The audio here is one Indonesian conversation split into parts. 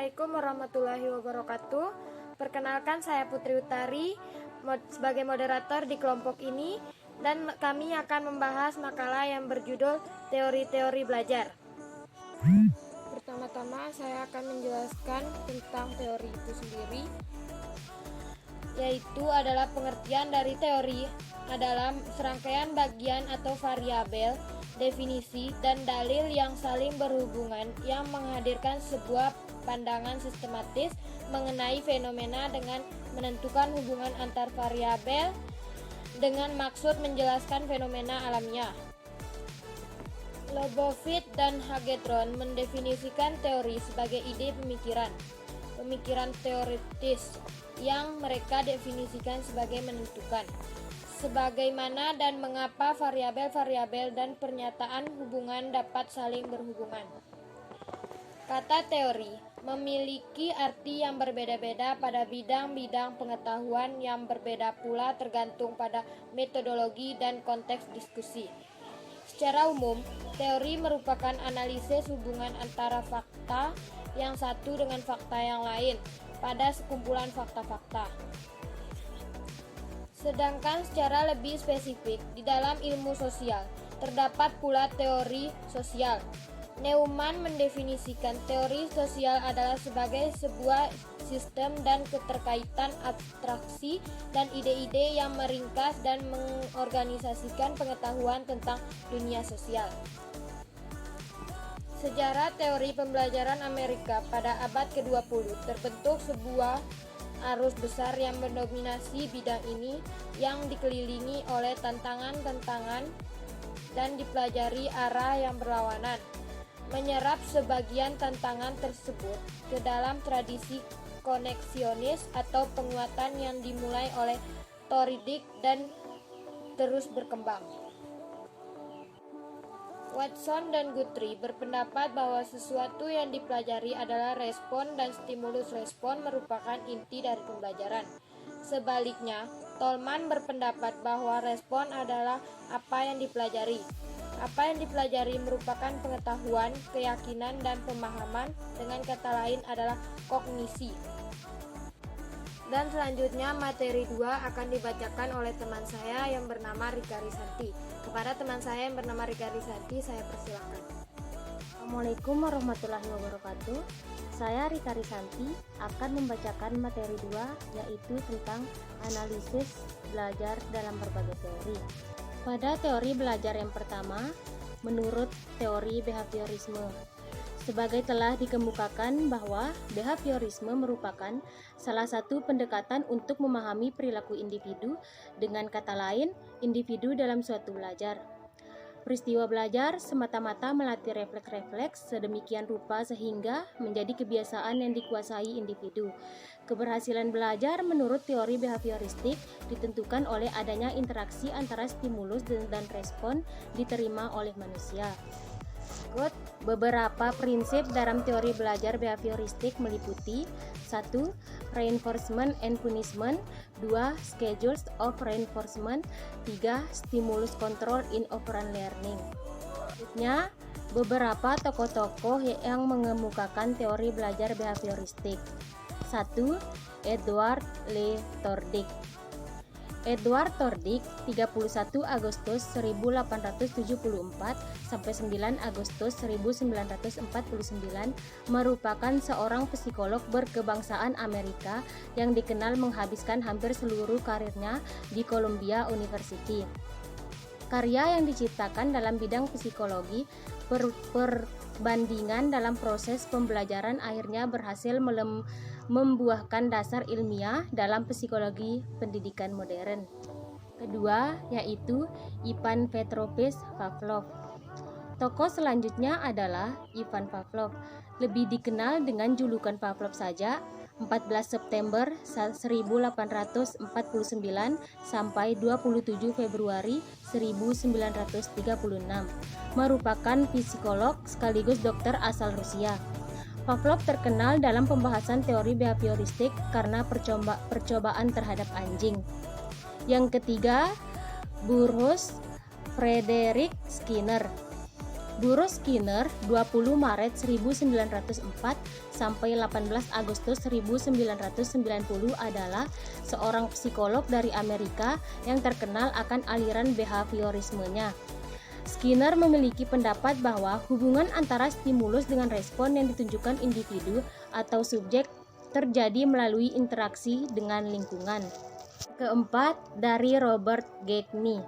Assalamualaikum warahmatullahi wabarakatuh. Perkenalkan, saya Putri Utari sebagai moderator di kelompok ini, dan kami akan membahas makalah yang berjudul Teori-teori belajar. Pertama-tama saya akan menjelaskan tentang teori itu sendiri, yaitu adalah pengertian dari teori adalah serangkaian bagian atau variabel, definisi, dan dalil yang saling berhubungan yang menghadirkan sebuah pandangan sistematis mengenai fenomena dengan menentukan hubungan antar variabel dengan maksud menjelaskan fenomena alamiah. Lobovit dan Hagedorn mendefinisikan teori sebagai ide pemikiran teoritis yang mereka definisikan sebagai menentukan sebagaimana dan mengapa variabel-variabel dan pernyataan hubungan dapat saling berhubungan. Kata teori memiliki arti yang berbeda-beda pada bidang-bidang pengetahuan yang berbeda pula tergantung pada metodologi dan konteks diskusi. Secara umum, teori merupakan analisis hubungan antara fakta yang satu dengan fakta yang lain pada sekumpulan fakta-fakta. Sedangkan secara lebih spesifik, di dalam ilmu sosial, terdapat pula teori sosial. Neumann mendefinisikan teori sosial adalah sebagai sebuah sistem dan keterkaitan abstraksi dan ide-ide yang meringkas dan mengorganisasikan pengetahuan tentang dunia sosial. Sejarah teori pembelajaran Amerika pada abad ke-20 terbentuk sebuah arus besar yang mendominasi bidang ini yang dikelilingi oleh tantangan-tantangan dan dipelajari arah yang berlawanan. Menyerap sebagian tantangan tersebut ke dalam tradisi koneksionis atau penguatan yang dimulai oleh Thorndike dan terus berkembang. Watson dan Guthrie berpendapat bahwa sesuatu yang dipelajari adalah respon dan stimulus respon merupakan inti dari pembelajaran. Sebaliknya, Tolman berpendapat bahwa respon adalah apa yang dipelajari. Apa yang dipelajari merupakan pengetahuan, keyakinan, dan pemahaman, dengan kata lain adalah kognisi. Dan selanjutnya materi 2 akan dibacakan oleh teman saya yang bernama Rika Risanti. Kepada teman saya yang bernama Rika Risanti, saya persilakan. Assalamualaikum warahmatullahi wabarakatuh. Saya Rika Risanti akan membacakan materi 2, yaitu tentang analisis belajar dalam berbagai teori. Pada teori belajar yang pertama, menurut teori behaviorisme, sebagai telah dikemukakan bahwa behaviorisme merupakan salah satu pendekatan untuk memahami perilaku individu, dengan kata lain, individu dalam suatu belajar. Peristiwa belajar semata-mata melatih refleks-refleks sedemikian rupa sehingga menjadi kebiasaan yang dikuasai individu. Keberhasilan belajar menurut teori behavioristik ditentukan oleh adanya interaksi antara stimulus dan respon diterima oleh manusia. Beberapa prinsip dalam teori belajar behavioristik meliputi 1. Reinforcement and punishment, 2. Schedules of reinforcement, 3. Stimulus control in operant learning. Selanjutnya, beberapa tokoh-tokoh yang mengemukakan teori belajar behavioristik. 1. Edward Lee Thorndike. Edward Thorndike 31 Agustus 1874 sampai 9 Agustus 1949 merupakan seorang psikolog berkebangsaan Amerika yang dikenal menghabiskan hampir seluruh karirnya di Columbia University. Karya yang diciptakan dalam bidang psikologi perbandingan dalam proses pembelajaran akhirnya berhasil membuahkan dasar ilmiah dalam psikologi pendidikan modern. Kedua, yaitu Ivan Petrovich Pavlov. Tokoh selanjutnya adalah Ivan Pavlov, lebih dikenal dengan julukan Pavlov saja. 14 September 1849 sampai 27 Februari 1936, merupakan psikolog sekaligus dokter asal Rusia. Pavlov terkenal dalam pembahasan teori behavioristik karena percobaan terhadap anjing. Yang ketiga, Burroughs Frederick Skinner. Buruh Skinner 20 Maret 1904 sampai 18 Agustus 1990 adalah seorang psikolog dari Amerika yang terkenal akan aliran behaviorismenya. Skinner memiliki pendapat bahwa hubungan antara stimulus dengan respon yang ditunjukkan individu atau subjek terjadi melalui interaksi dengan lingkungan. Keempat, dari Robert Gagne.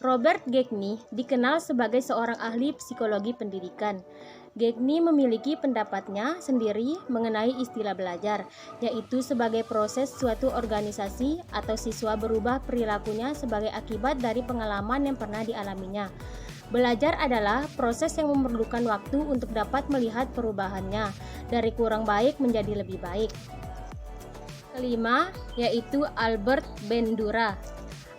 Robert Gagne dikenal sebagai seorang ahli psikologi pendidikan. Gagne memiliki pendapatnya sendiri mengenai istilah belajar, yaitu sebagai proses suatu organisasi atau siswa berubah perilakunya sebagai akibat dari pengalaman yang pernah dialaminya. Belajar adalah proses yang memerlukan waktu untuk dapat melihat perubahannya dari kurang baik menjadi lebih baik. Kelima, yaitu Albert Bandura.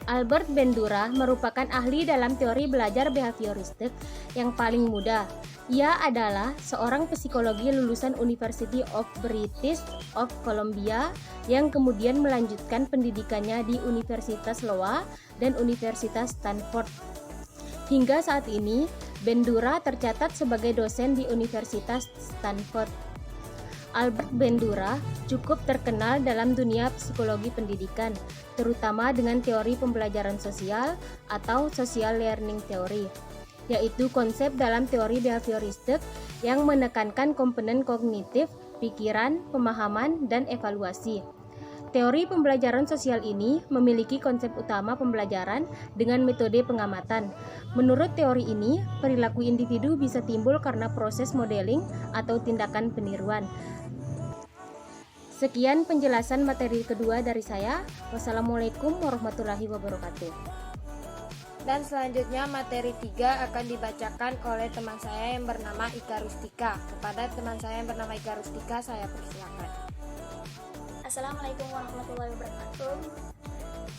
Albert Bandura merupakan ahli dalam teori belajar behavioristik yang paling muda. Ia adalah seorang psikologi lulusan University of British of Columbia yang kemudian melanjutkan pendidikannya di Universitas Iowa dan Universitas Stanford. Hingga saat ini, Bandura tercatat sebagai dosen di Universitas Stanford. Albert Bandura cukup terkenal dalam dunia psikologi pendidikan, terutama dengan teori pembelajaran sosial atau social learning theory, yaitu konsep dalam teori behavioristik yang menekankan komponen kognitif, pikiran, pemahaman, dan evaluasi. Teori pembelajaran sosial ini memiliki konsep utama pembelajaran dengan metode pengamatan. Menurut teori ini, perilaku individu bisa timbul karena proses modeling atau tindakan peniruan. Sekian penjelasan materi kedua dari saya. Wassalamualaikum warahmatullahi wabarakatuh. Dan selanjutnya materi 3 akan dibacakan oleh teman saya yang bernama Ika Rustika. Kepada teman saya yang bernama Ika Rustika, saya persilakan. Assalamualaikum warahmatullahi wabarakatuh.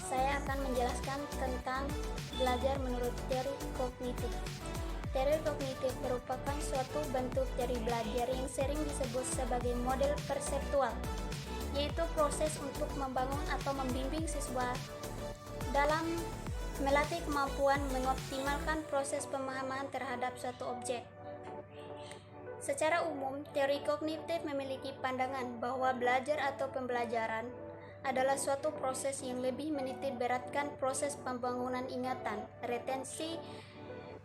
Saya akan menjelaskan tentang belajar menurut teori kognitif. Teori kognitif merupakan suatu bentuk teori belajar yang sering disebut sebagai model perseptual, yaitu proses untuk membangun atau membimbing siswa dalam melatih kemampuan mengoptimalkan proses pemahaman terhadap suatu objek. Secara umum, teori kognitif memiliki pandangan bahwa belajar atau pembelajaran adalah suatu proses yang lebih menitik beratkan proses pembangunan ingatan, retensi,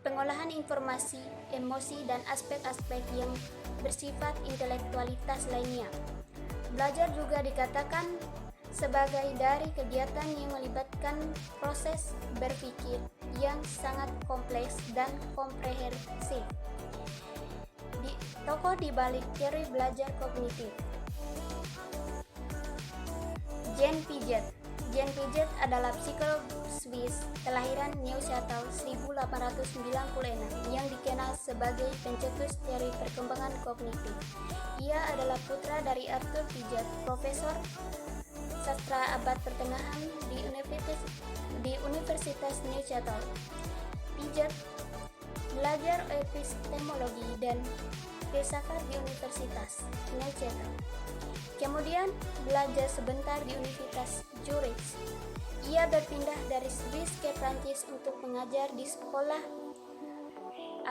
pengolahan informasi, emosi, dan aspek-aspek yang bersifat intelektualitas lainnya. Belajar juga dikatakan sebagai dari kegiatan yang melibatkan proses berpikir yang sangat kompleks dan komprehensif. Tokoh di balik teori belajar kognitif: Jean Piaget. Jean Piaget adalah psikolog Swiss kelahiran Neuchâtel 1896 yang dikenal sebagai pencetus teori perkembangan kognitif. Ia adalah putra dari Arthur Piaget, profesor sastra abad pertengahan di Universitas Neuchâtel. Piaget belajar epistemologi dan filsafat di Universitas Neuchâtel. Kemudian belajar sebentar di Universitas Zurich. Ia berpindah dari Swiss ke Prancis untuk mengajar di sekolah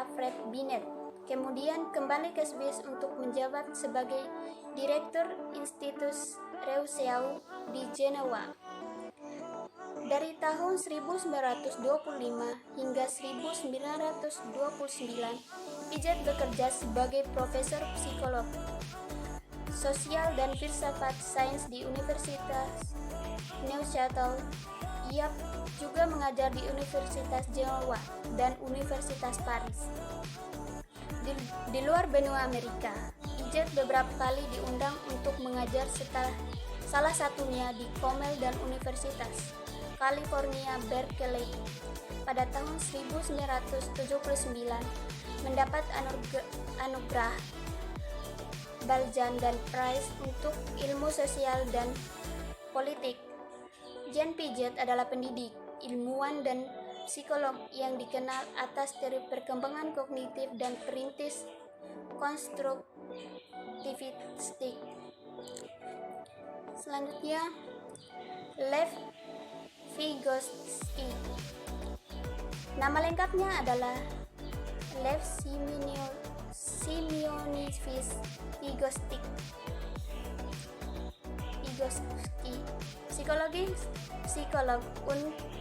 Alfred Binet. Kemudian kembali ke Swiss untuk menjabat sebagai direktur Institut Rousseau di Jenewa. Dari tahun 1925 hingga 1929, Piaget bekerja sebagai profesor psikolog sosial dan filsafat sains di Universitas Neuchâtel. Ia juga mengajar di Universitas Jenewa dan Universitas Paris. Di luar benua Amerika, Piaget beberapa kali diundang untuk mengajar, salah satunya di Cornell dan Universitas California Berkeley. Pada tahun 1979, mendapat anugerah Balzan dan Prize untuk ilmu sosial dan politik. Jean Piaget adalah pendidik, ilmuwan, dan psikolog yang dikenal atas teori perkembangan kognitif dan perintis konstruktivistik. Selanjutnya, Lev Vygotsky. Nama lengkapnya adalah Lev Simeonovich Vygotsky, psikolog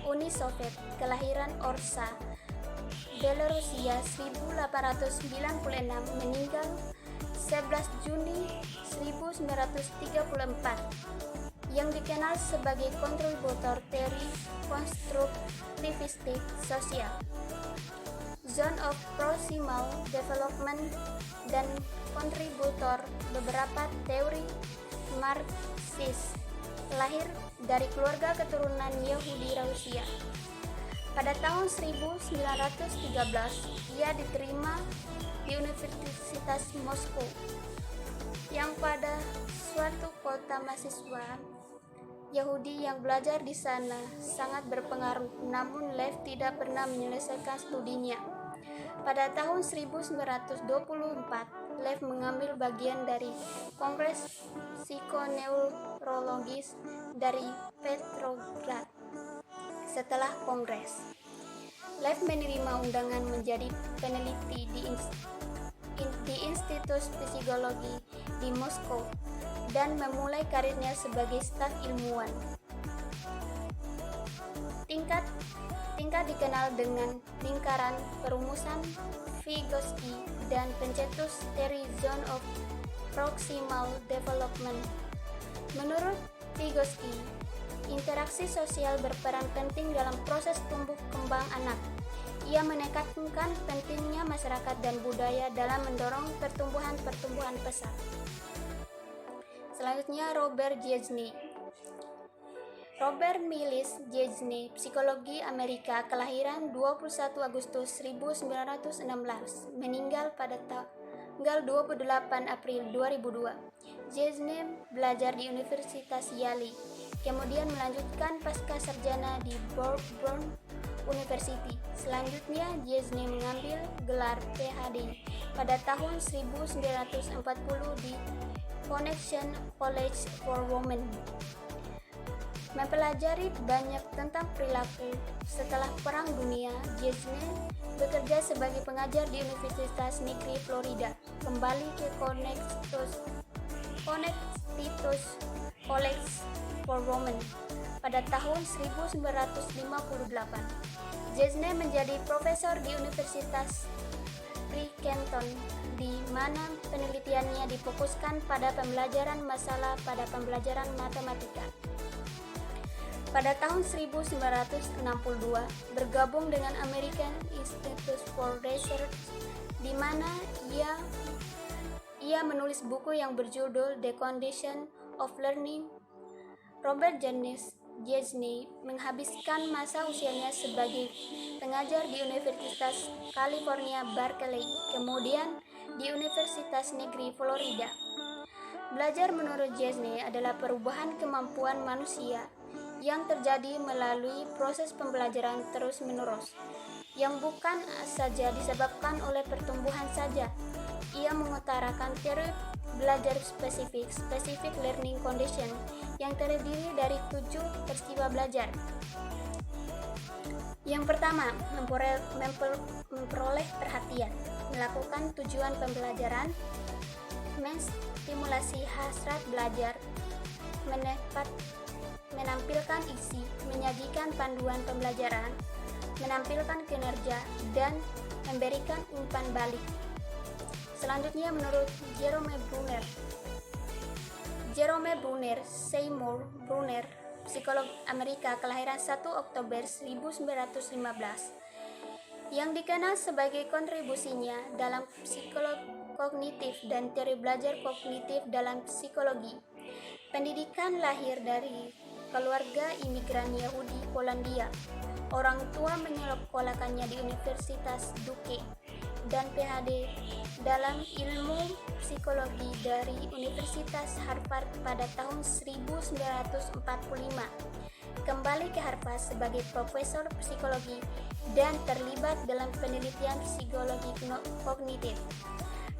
Uni Soviet, kelahiran Orsa, Belarusia 1896, meninggal 11 Juni 1934, yang dikenal sebagai kontributor teori konstruktivistik sosial, Zone of Proximal Development, dan kontributor beberapa teori Marxis. Lahir dari keluarga keturunan Yahudi Rusia. Pada tahun 1913, ia diterima di Universitas Moskow, yang pada suatu kota mahasiswa Yahudi yang belajar di sana sangat berpengaruh, namun Lev tidak pernah menyelesaikan studinya. Pada tahun 1924, Lev mengambil bagian dari Kongres Psikoneurologis dari Petrograd. Setelah kongres, Lev menerima undangan menjadi peneliti di Institut Psikologi di Moskow dan memulai karirnya sebagai staf ilmuwan. Tingkat dikenal dengan lingkaran perumusan Vygotsky dan pencetus teori Zone of Proximal Development. Menurut Vygotsky, interaksi sosial berperan penting dalam proses tumbuh kembang anak. Ia menekankan pentingnya masyarakat dan budaya dalam mendorong pertumbuhan pesat. Selanjutnya, Robert Jezny. Robert Miles Jezny, psikologi Amerika, kelahiran 21 Agustus 1916, meninggal pada tanggal 28 April 2002. Jezny belajar di Universitas Yale, kemudian melanjutkan pasca sarjana di Brown University. Selanjutnya, Jezny mengambil gelar PhD pada tahun 1940 di Connection College for Women. Mempelajari banyak tentang perilaku. Setelah Perang Dunia, Jezny bekerja sebagai pengajar di Universitas Negeri Florida. Kembali ke Connecticut College for Women pada tahun 1958. Jezny menjadi profesor di Universitas Princeton, di mana penelitiannya difokuskan pada pembelajaran masalah pada pembelajaran matematika. Pada tahun 1962, bergabung dengan American Institute for Research, di mana ia menulis buku yang berjudul The Condition of Learning. Robert Jezny menghabiskan masa usianya sebagai pengajar di Universitas California, Berkeley, kemudian di Universitas Negeri Florida. Belajar menurut Jezny adalah perubahan kemampuan manusia yang terjadi melalui proses pembelajaran terus-menerus, yang bukan saja disebabkan oleh pertumbuhan saja. Ia mengutarakan teori belajar spesifik learning condition, yang terdiri dari 7 peristiwa belajar. Yang pertama, memperoleh perhatian, melakukan tujuan pembelajaran, menstimulasi hasrat belajar, menampilkan isi, menyajikan panduan pembelajaran, menampilkan kinerja, dan memberikan umpan balik. Selanjutnya, menurut Jerome Brunner, Seymour Brunner, psikolog Amerika, kelahiran 1 Oktober 1915, yang dikenal sebagai kontribusinya dalam psikologi kognitif dan teori belajar kognitif dalam psikologi. Pendidikan lahir dari keluarga imigran Yahudi Polandia. Orang tua menyekolahkannya di Universitas Duke dan PhD dalam ilmu psikologi dari Universitas Harvard pada tahun 1945. Kembali ke Harvard sebagai profesor psikologi dan terlibat dalam penelitian psikologi kognitif.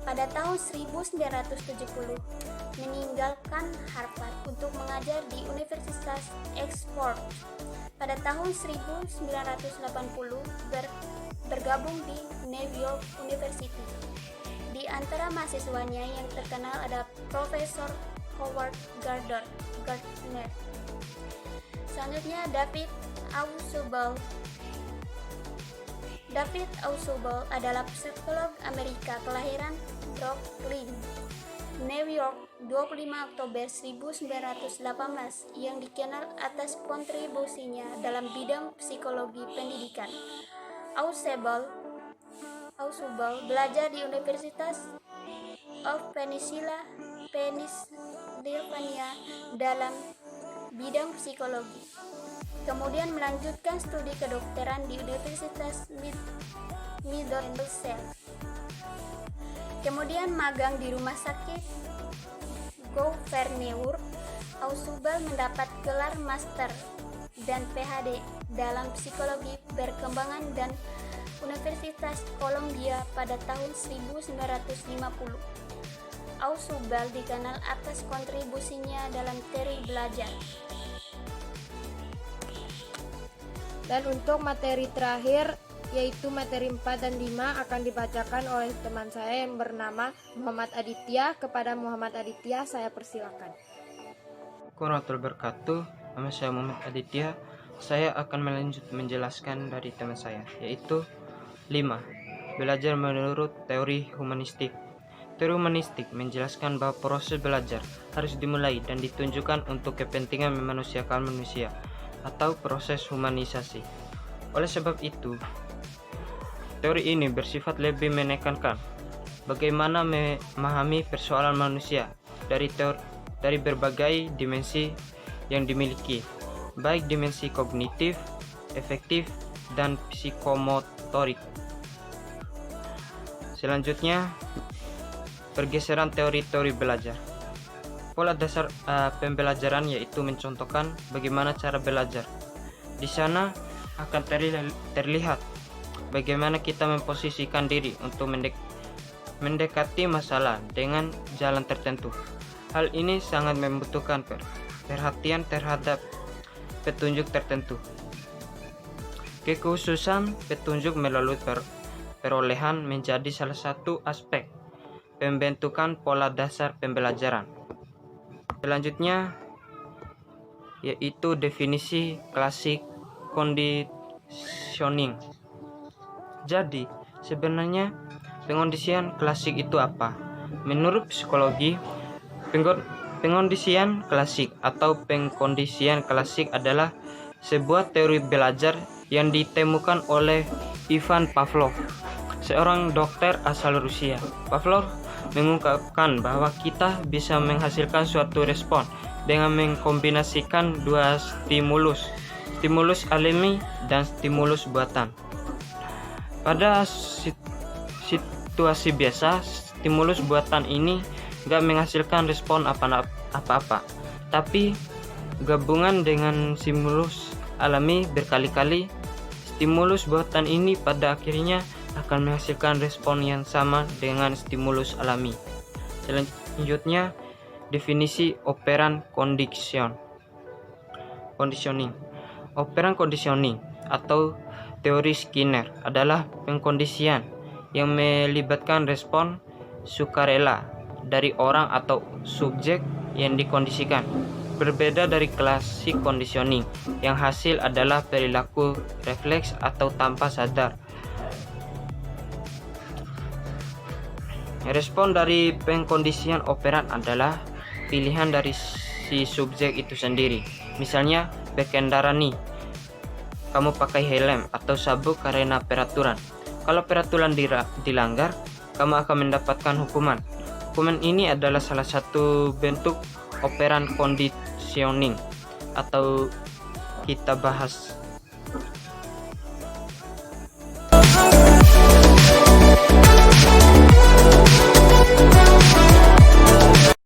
Pada tahun 1970, meninggalkan Harvard untuk mengajar di Universitas Oxford. Pada tahun 1980, bergabung di New York University. Di antara mahasiswanya yang terkenal ada Profesor Howard Gardner. Selanjutnya David Ausubel. David Ausubel adalah psikolog Amerika kelahiran Brooklyn, New York, 25 Oktober 1918 yang dikenal atas kontribusinya dalam bidang psikologi pendidikan. Ausubel belajar di Universitas of Pennsylvania dalam bidang psikologi. Kemudian melanjutkan studi kedokteran di Universitas Middlesex. Kemudian magang di rumah sakit Gouverneur. Ausubel mendapat gelar master dan PhD dalam psikologi perkembangan dan Universitas Columbia pada tahun 1950. Ausubel dikenal atas kontribusinya dalam teori belajar. Dan untuk materi terakhir, yaitu materi 4 dan 5 akan dibacakan oleh teman saya yang bernama Muhammad Aditya. Kepada Muhammad Aditya, saya persilakan. Assalamualaikum wabarakatuh. Nama saya Muhammad Aditya. Saya akan menjelaskan dari teman saya, yaitu 5. Belajar menurut teori humanistik. Teori humanistik menjelaskan bahwa proses belajar harus dimulai dan ditunjukkan untuk kepentingan memanusiakan manusia, atau proses humanisasi. Oleh sebab itu, teori ini bersifat lebih menekankan bagaimana memahami persoalan manusia dari berbagai dimensi yang dimiliki, baik dimensi kognitif, efektif, dan psikomotorik. Selanjutnya, pergeseran teori-teori belajar. Pola dasar pembelajaran yaitu mencontohkan bagaimana cara belajar. Di sana akan terlihat bagaimana kita memposisikan diri untuk mendekati masalah dengan jalan tertentu. Hal ini sangat membutuhkan perhatian terhadap petunjuk tertentu. Kekhususan petunjuk melalui perolehan menjadi salah satu aspek pembentukan pola dasar pembelajaran. Selanjutnya yaitu definisi klasik conditioning. Jadi, sebenarnya pengondisian klasik itu apa? Menurut psikologi, pengondisian klasik atau pengkondisian klasik adalah sebuah teori belajar yang ditemukan oleh Ivan Pavlov, seorang dokter asal Rusia. Pavlov mengungkapkan bahwa kita bisa menghasilkan suatu respon dengan mengkombinasikan dua stimulus alami dan stimulus buatan. Pada situasi biasa, stimulus buatan ini gak menghasilkan respon apa-apa, tapi gabungan dengan stimulus alami berkali-kali, stimulus buatan ini pada akhirnya akan menghasilkan respon yang sama dengan stimulus alami. Selanjutnya, definisi operan conditioning. Operan conditioning atau teori Skinner adalah pengkondisian yang melibatkan respon sukarela dari orang atau subjek yang dikondisikan. Berbeda dari klasik conditioning yang hasil adalah perilaku refleks atau tanpa sadar. Respon dari pengkondisian operan adalah pilihan dari si subjek itu sendiri. Misalnya, berkendara nih, kamu pakai helm atau sabuk karena peraturan. Kalau peraturan dilanggar, kamu akan mendapatkan hukuman. Hukuman ini adalah salah satu bentuk operan conditioning atau kita bahas